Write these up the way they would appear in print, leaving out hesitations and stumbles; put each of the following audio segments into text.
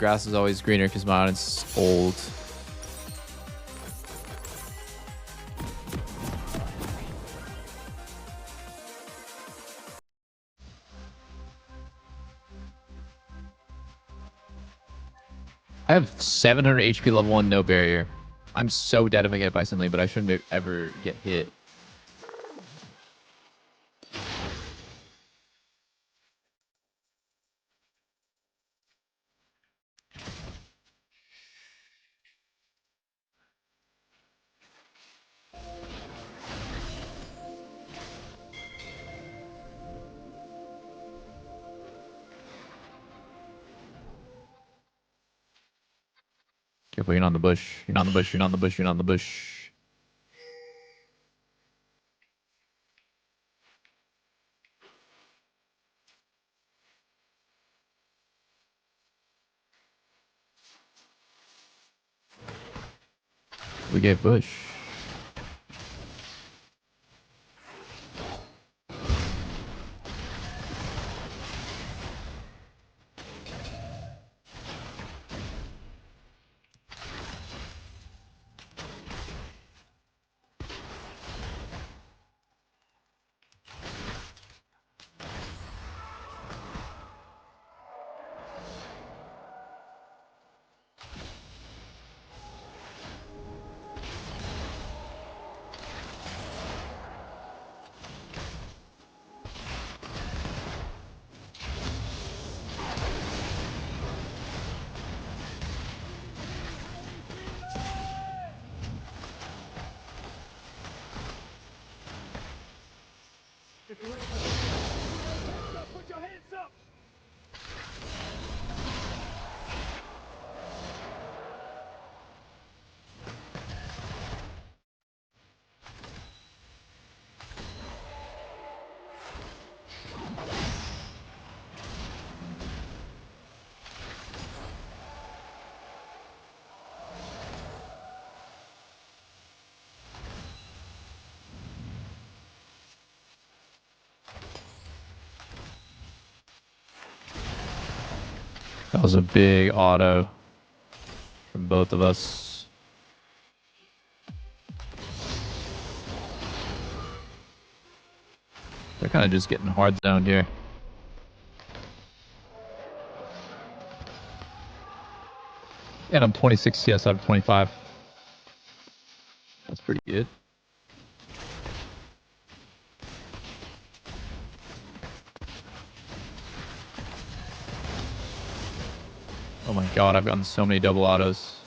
Grass is always greener because my audience is old. I have 700 HP level 1, no barrier. I'm so dead if I get hit by something, but I shouldn't ever get hit. Careful, you're not in the bush. You're not in the bush. You're not in the bush. You're not in the bush. We gave bush. Put your hands up. That was a big auto from both of us. They're kind of just getting hard zoned here. And I'm 26 CS out of 25. That's pretty good. Oh my god, I've gotten so many double autos.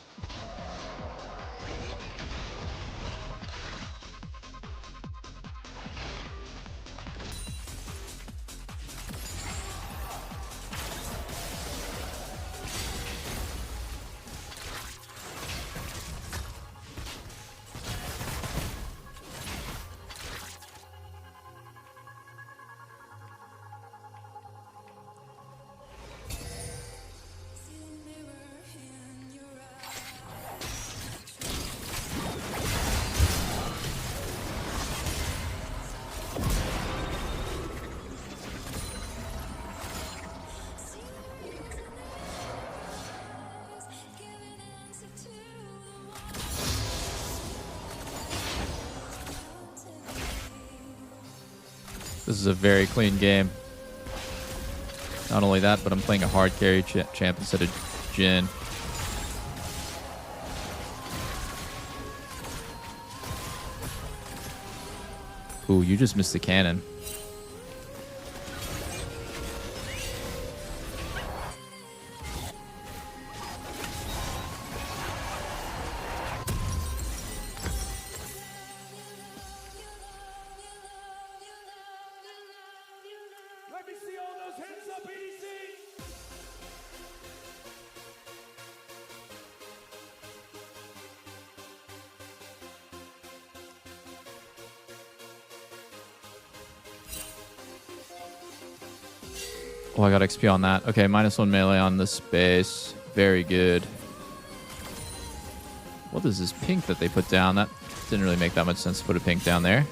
This is a very clean game. Not only that, but I'm playing a hard carry champ instead of Jhin. Ooh, you just missed the cannon. Let me see all those hands up, EDC. Oh, I got XP on that. Okay, -1 melee on this base. Very good. What is this pink that they put down? That didn't really make that much sense to put a pink down there.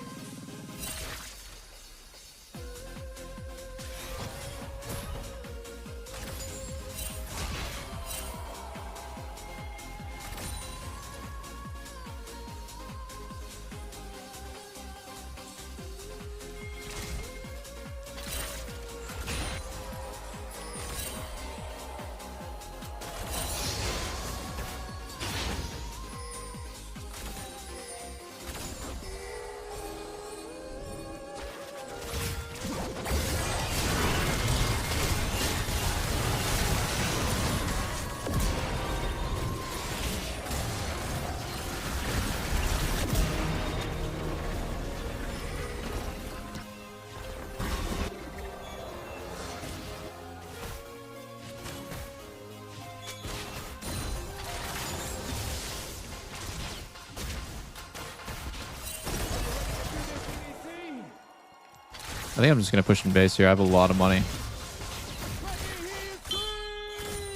think I'm just gonna push in base here. I have a lot of money.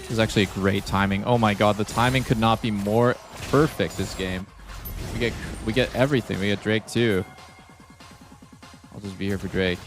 This is actually great timing. Oh my god, the timing could not be more perfect this game. We get everything. We get Drake too. I'll just be here for Drake.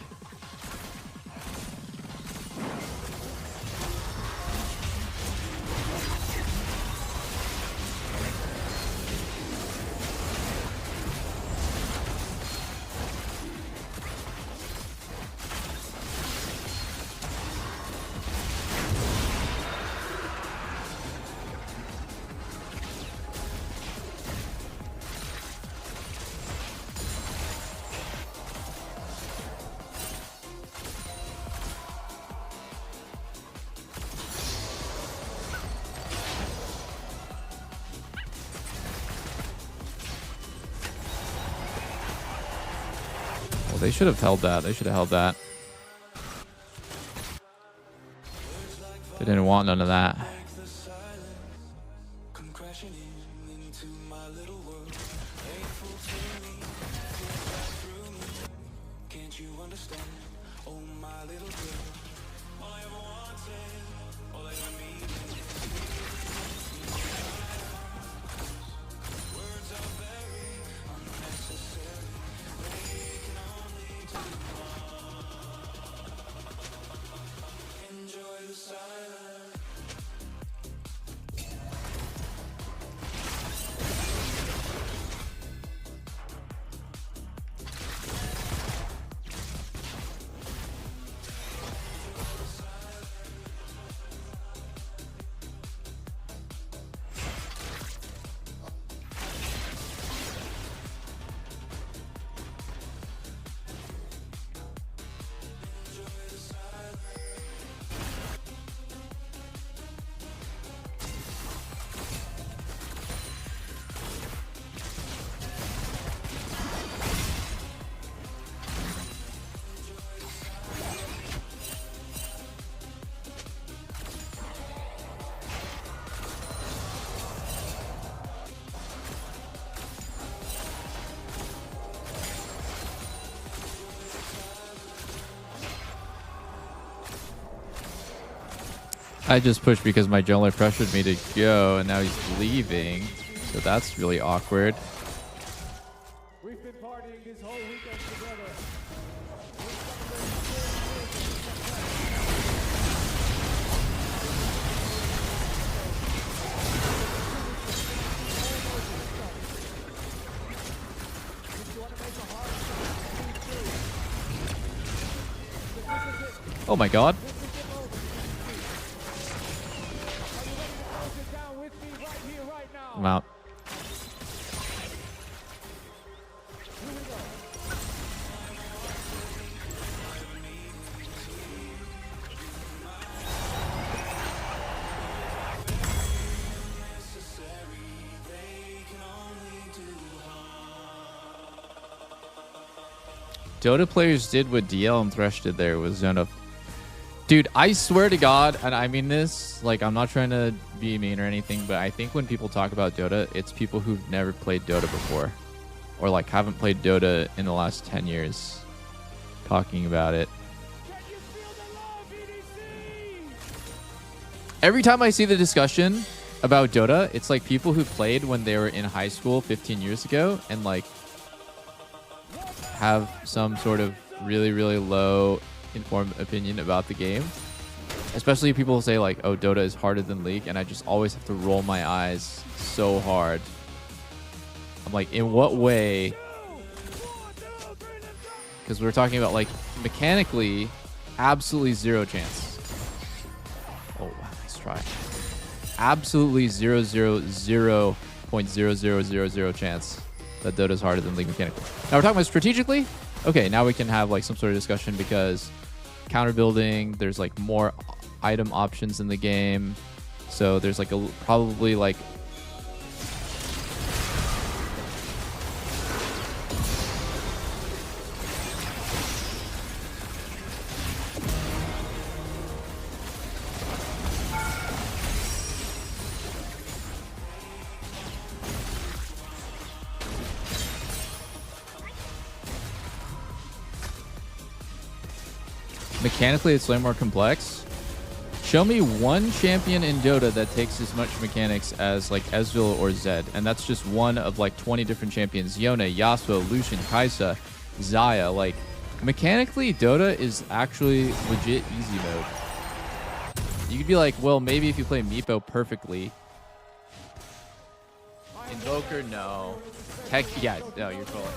They should have held that. They should have held that. They didn't want none of that. I just pushed because my jungler pressured me to go, and now he's leaving. So that's really awkward. We've been partying this whole weekend together. Oh my god. I'm out. Dota players did what DL and Thresh did there with zone up. Dude, I swear to God, and I mean this, like, I'm not trying to be mean or anything, but I think when people talk about Dota, it's people who've never played Dota before. Or, like, haven't played Dota in the last 10 years talking about it. Every time I see the discussion about Dota, it's like people who played when they were in high school 15 years ago and, like, have some sort of really, really low informed opinion about the game. Especially people who say like, oh, Dota is harder than League, and I just always have to roll my eyes so hard. I'm like, in what way? Because we're talking about like mechanically absolutely zero chance. Oh wow, nice try. Absolutely 0.000000 chance that Dota is harder than League mechanically. Now we're talking about strategically. Okay, now we can have like some sort of discussion because counter building, there's like more item options in the game. So there's like a probably like mechanically it's way more complex. Show me one champion in Dota that takes as much mechanics as like Ezreal or Zed, and that's just one of like 20 different champions. Yone, Yasuo, Lucian, Kai'Sa, Xayah. Like, mechanically, Dota is actually legit easy mode. You could be like, well, maybe if you play Meepo perfectly. Invoker, no. Tech, yeah, no, you're totally.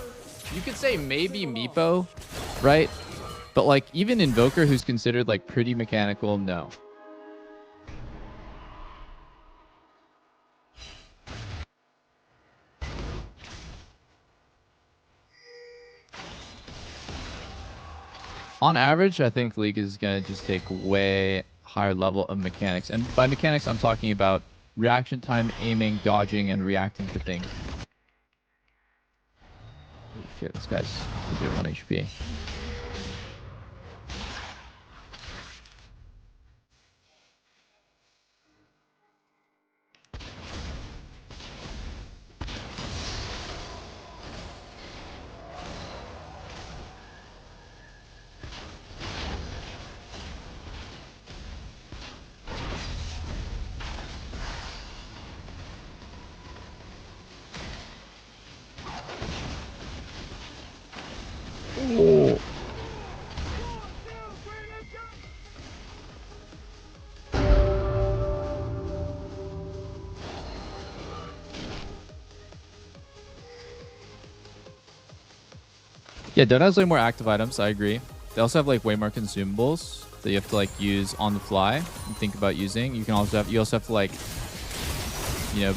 You could say maybe Meepo, right? But like even Invoker, who's considered like pretty mechanical, no. On average, I think League is going to just take way higher level of mechanics. And by mechanics, I'm talking about reaction time, aiming, dodging, and reacting to things. Oh, shit, this guy's 1 HP. Oh. Yeah, Dota has way more active items, I agree. They also have like way more consumables that you have to like use on the fly and think about using. You also have to like, you know,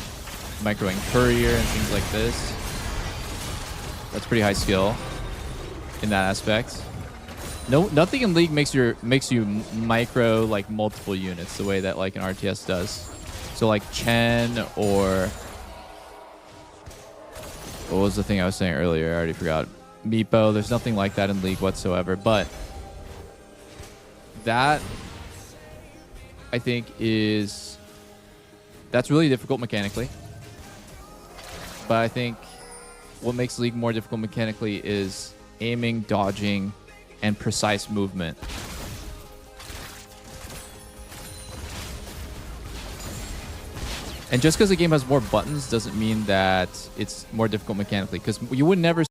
microing courier and things like this. That's pretty high skill in that aspect. Nothing in League makes you micro like multiple units the way that like an RTS does. So like Chen or what was the thing I was saying earlier? I already forgot. Meepo. There's nothing like that in League whatsoever. But that I think that's really difficult mechanically. But I think what makes League more difficult mechanically is aiming, dodging, and precise movement. And just because the game has more buttons doesn't mean that it's more difficult mechanically, because you would never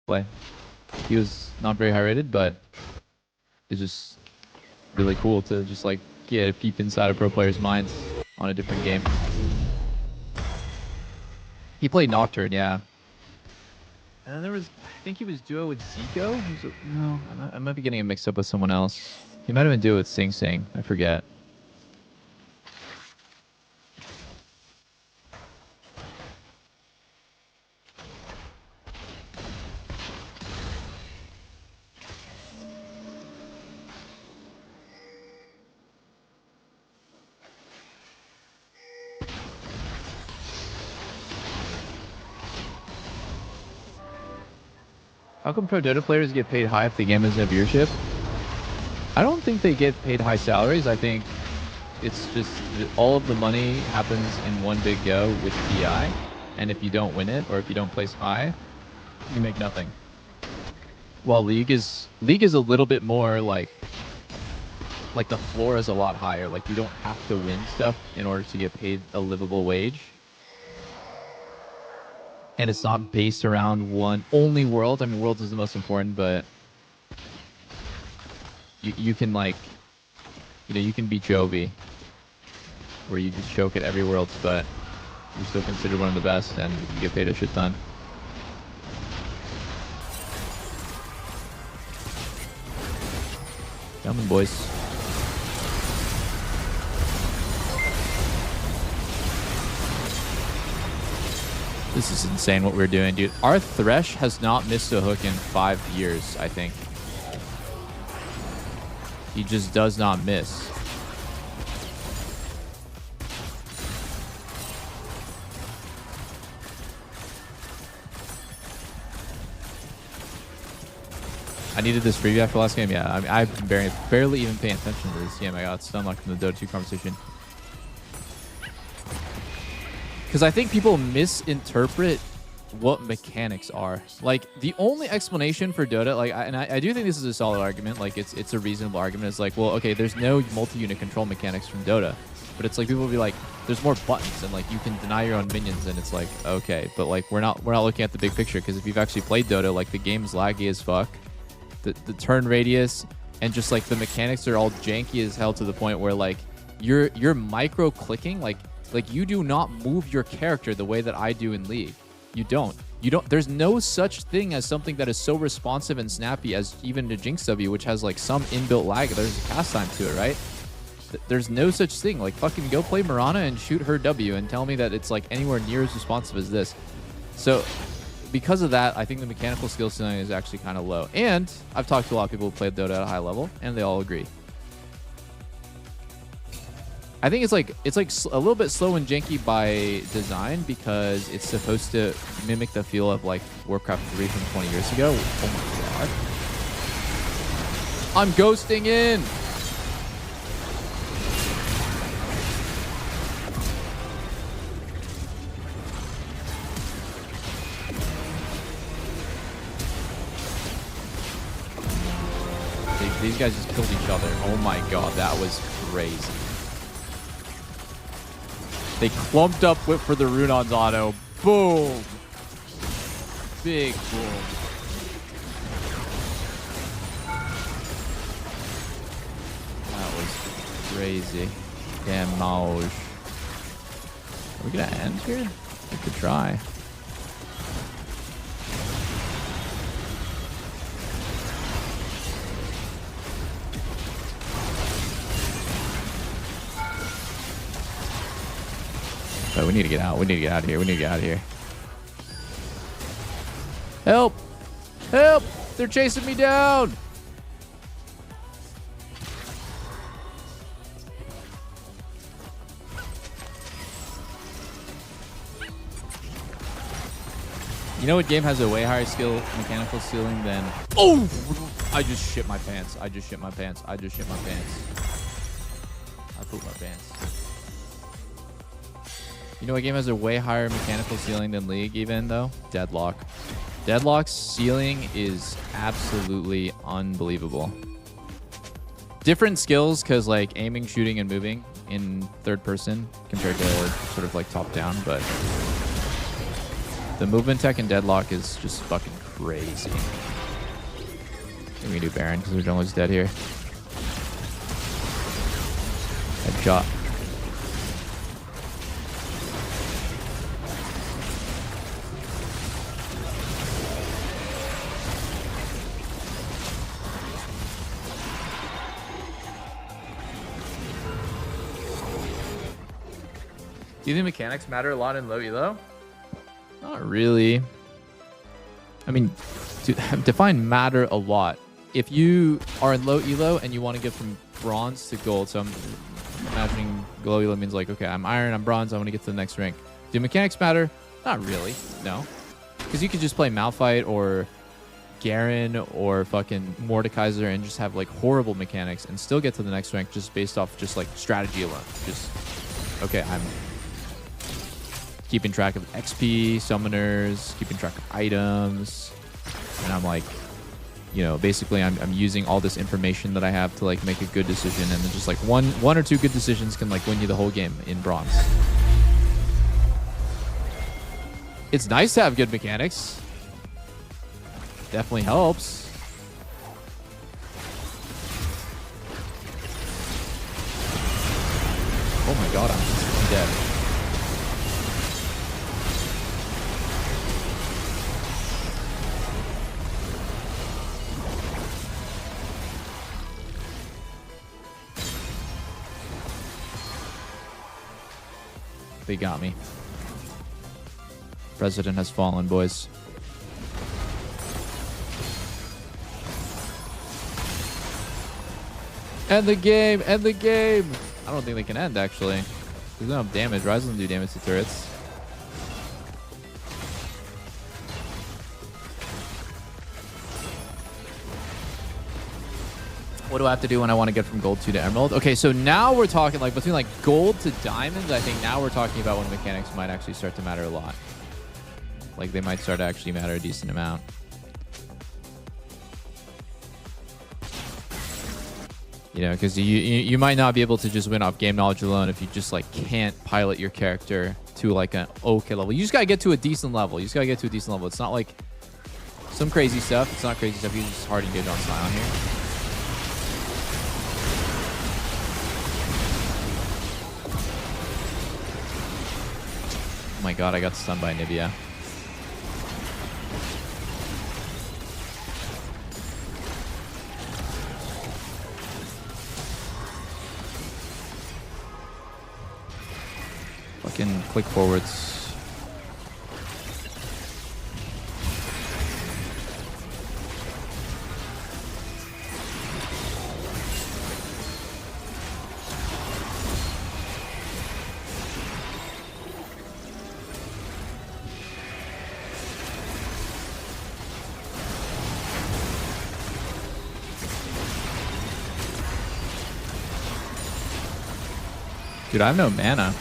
play. He was not very high rated, but it's just really cool to just like get a peep inside a pro player's minds on a different game. He played Nocturne, yeah. And then there was, I think he was duo with Zico. No, I might be getting it mixed up with someone else. He might have been duo with Sing Sing. I forget. How come pro Dota players get paid high if the game doesn't have viewership? I don't think they get paid high salaries. I think it's just all of the money happens in one big go with PI. And if you don't win it, or if you don't place high, you make nothing. While League is a little bit more like the floor is a lot higher. Like you don't have to win stuff in order to get paid a livable wage. And it's not based around one only world. I mean, worlds is the most important, but you can like, you know, you can be Jovi, where you just choke at every worlds, but you're still considered one of the best, and you get paid a shit ton. Coming, boys. This is insane what we're doing, dude. Our Thresh has not missed a hook in 5 years, I think. He just does not miss. I needed this preview after last game. Yeah, I mean, I've barely even paying attention to this game. I got stunlocked from the Dota 2 conversation. Because I think people misinterpret what mechanics are. Like, the only explanation for Dota, like, I do think this is a solid argument. Like, it's a reasonable argument. It's like, well, okay, there's no multi-unit control mechanics from Dota. But it's like, people will be like, there's more buttons, and like, you can deny your own minions, and it's like, okay. But like, we're not looking at the big picture, because if you've actually played Dota, like, the game's laggy as fuck. The turn radius, and just like, the mechanics are all janky as hell to the point where like, you're micro-clicking, like you do not move your character the way that I do in League. You don't. There's no such thing as something that is so responsive and snappy as even the Jinx W, which has like some inbuilt lag. There's a cast time to it, right? There's no such thing. Like, fucking go play Mirana and shoot her W and tell me that it's like anywhere near as responsive as this. So because of that, I think the mechanical skill ceiling is actually kind of low. And I've talked to a lot of people who played Dota at a high level, and they all agree. I think it's like a little bit slow and janky by design, because it's supposed to mimic the feel of like Warcraft 3 from 20 years ago. Oh my god. I'm ghosting in. These guys just killed each other. Oh my god, that was crazy. They clumped up whip for the Runon's auto. Boom. Big boom. That was crazy. Damn Mauj. Are we gonna end here? We could try. But we need to get out. We need to get out of here. We need to get out of here. Help! Help! They're chasing me down! You know what game has a way higher mechanical ceiling than... Oh! I just shit my pants. I just shit my pants. I just shit my pants. I pooped my pants. You know what game has a way higher mechanical ceiling than League even, though? Deadlock. Deadlock's ceiling is absolutely unbelievable. Different skills, because like aiming, shooting, and moving in third person compared to sort of like top down, but the movement tech in Deadlock is just fucking crazy. We can do Baron because their jungler's dead here. Headshot. Do you think mechanics matter a lot in low elo? Not really. I mean, define matter a lot. If you are in low elo and you want to get from bronze to gold, so I'm imagining low elo means like, okay, I'm iron, I'm bronze, I want to get to the next rank. Do mechanics matter? Not really, no. Because you could just play Malphite or Garen or fucking Mordekaiser and just have like horrible mechanics and still get to the next rank just based off just like strategy alone. Just, okay, I'm keeping track of XP, summoners, keeping track of items, and I'm like, you know, basically I'm using all this information that I have to like make a good decision, and then just like one or two good decisions can like win you the whole game in bronze. It's nice to have good mechanics. Definitely helps. Oh my god, I'm dead. They got me. President has fallen, boys. End the game! End the game! I don't think they can end, actually. There's no damage. Ryze doesn't do damage to turrets. What do I have to do when I want to get from gold 2 to emerald? Okay, so now we're talking like between like gold to diamonds. I think now we're talking about when mechanics might actually start to matter a lot. Like they might start to actually matter a decent amount. You know, because you might not be able to just win off game knowledge alone if you just like can't pilot your character to like an okay level. You just gotta get to a decent level. You just gotta get to a decent level. It's not like some crazy stuff. It's not crazy stuff. You just hard engage on Scion here. Oh my god, I got stunned by Nibia. Fucking click forwards. Dude, I have no mana.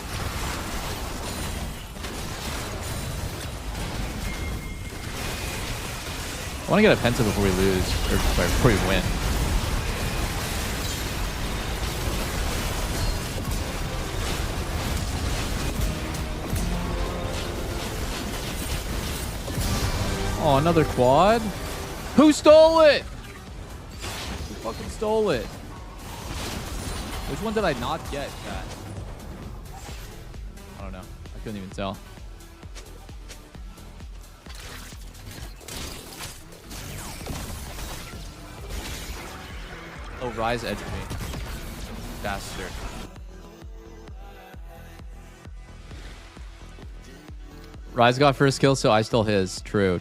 I want to get a Penta before we lose, or sorry, before we win. Oh, another quad? Who stole it? Who fucking stole it? Which one did I not get, chat? I don't know. I couldn't even tell. Oh, Ryze edged me. Bastard. Ryze got first kill, so I stole his. True.